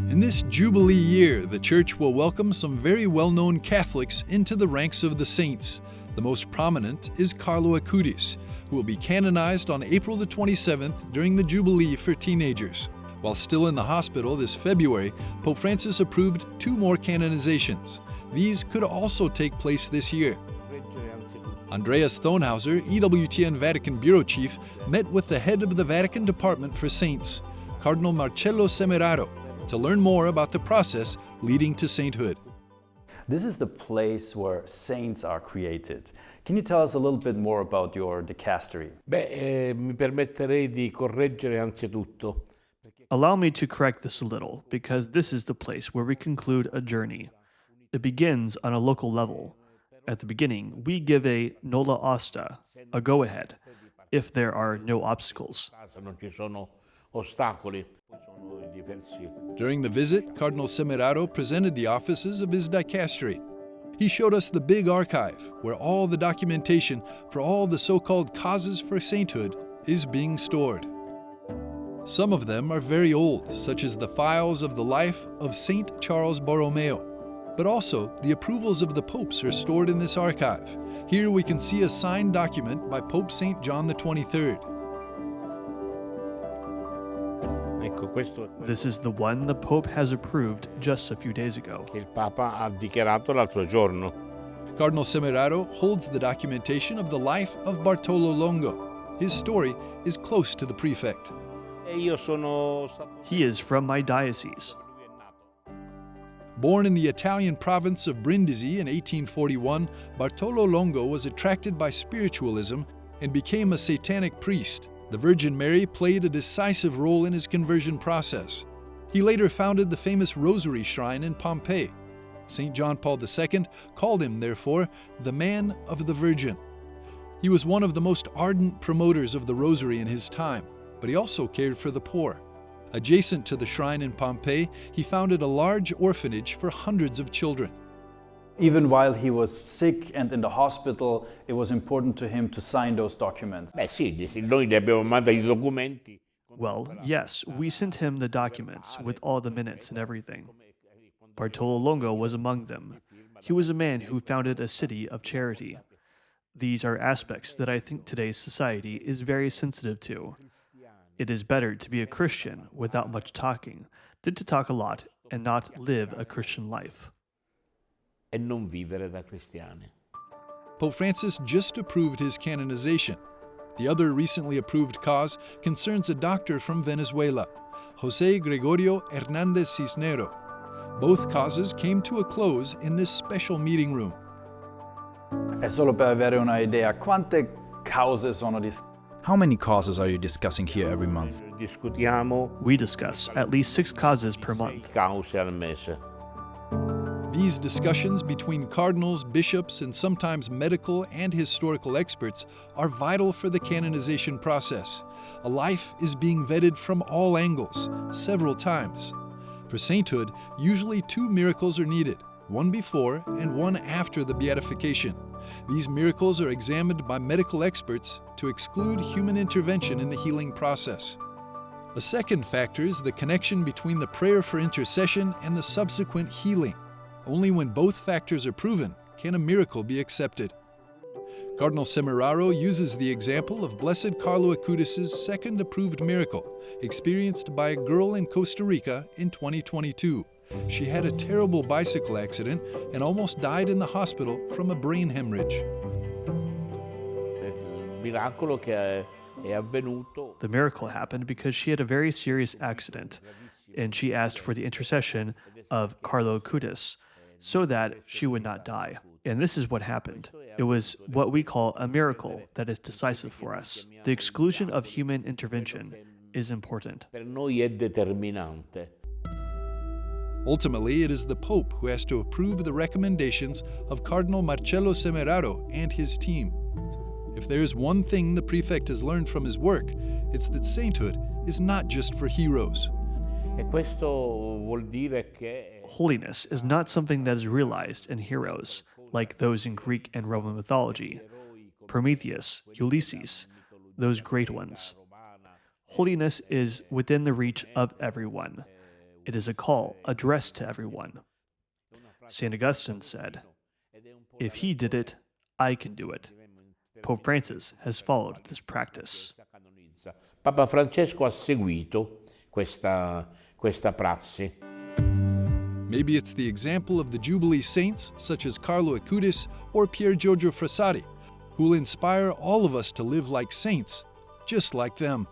In this Jubilee year, the Church will welcome some very well-known Catholics into the ranks of the saints. The most prominent is Carlo Acutis, who will be canonized on April the 27th during the Jubilee for teenagers. While still in the hospital this February, Pope Francis approved 2 more canonizations. These could also take place this year. Andrea Stonehauser, EWTN Vatican Bureau Chief, met with the head of the Vatican Department for Saints, Cardinal Marcello Semeraro, to learn more about the process leading to sainthood. This is the place where saints are created. Can you tell us a little bit more about your dicastery? Mi permetterei di correggere anzitutto. Allow me to correct this a little, because this is the place where we conclude a journey. It begins on a local level. At the beginning, we give a nulla osta, a go-ahead, if there are no obstacles. During the visit, Cardinal Semeraro presented the offices of his dicastery. He showed us the big archive, where all the documentation for all the so-called causes for sainthood is being stored. Some of them are very old, such as the files of the life of Saint Charles Borromeo. But also, the approvals of the popes are stored in this archive. Here we can see a signed document by Pope St. John XXIII. This is the one the Pope has approved just a few days ago. Che il Papa ha dichiarato l'altro giorno. Cardinal Semeraro holds the documentation of the life of Bartolo Longo. His story is close to the Prefect. He is from my diocese. Born in the Italian province of Brindisi in 1841, Bartolo Longo was attracted by spiritualism and became a satanic priest. The Virgin Mary played a decisive role in his conversion process. He later founded the famous Rosary shrine in Pompeii. St. John Paul II called him, therefore, the Man of the Virgin. He was one of the most ardent promoters of the Rosary in his time, but he also cared for the poor. Adjacent to the shrine in Pompeii, he founded a large orphanage for hundreds of children. Even while he was sick and in the hospital, it was important to him to sign those documents. Noi gli abbiamo mandato I documenti. Well, yes, we sent him the documents with all the minutes and everything. Bartolo Longo was among them. He was a man who founded a city of charity. These are aspects that I think today's society is very sensitive to. It is better to be a Christian without much talking than to talk a lot and not live a Christian life. E non vivere da cristiani. Pope Francis just approved his canonization. The other recently approved cause concerns a doctor from Venezuela, José Gregorio Hernández Cisnero. Both causes came to a close in this special meeting room. È solo per avere una idea, quante cause sono discusse? How many causes are you discussing here every month? Discutiamo We discuss at least 6 causes per month. cause al mese. These discussions between cardinals, bishops, and sometimes medical and historical experts are vital for the canonization process. A life is being vetted from all angles, several times. For sainthood, usually 2 miracles are needed, one before and one after the beatification. These miracles are examined by medical experts to exclude human intervention in the healing process. A second factor is the connection between the prayer for intercession and the subsequent healing. Only when both factors are proven can a miracle be accepted. Cardinal Semeraro uses the example of Blessed Carlo Acutis' second approved miracle, experienced by a girl in Costa Rica in 2022. She had a terrible bicycle accident and almost died in the hospital from a brain hemorrhage. The miracle happened because she had a very serious accident, and she asked for the intercession of Carlo Acutis so that she would not die. And this is what happened. It was what we call a miracle that is decisive for us. The exclusion of human intervention is important. Per noi è determinante. Ultimately, it is the Pope who has to approve the recommendations of Cardinal Marcello Semeraro and his team. If there is one thing the Prefect has learned from his work, it's that sainthood is not just for heroes. E questo vuol dire che Holiness is not something that is realized in heroes, like those in Greek and Roman mythology, Prometheus, Ulysses, those great ones. Holiness is within the reach of everyone. It is a call addressed to everyone. St. Augustine said, "If he did it, I can do it." Pope Francis has followed this practice. Papa Francesco ha seguito questa prassi. Maybe it's the example of the Jubilee saints such as Carlo Acutis or Pier Giorgio Frassati, who will inspire all of us to live like saints, just like them.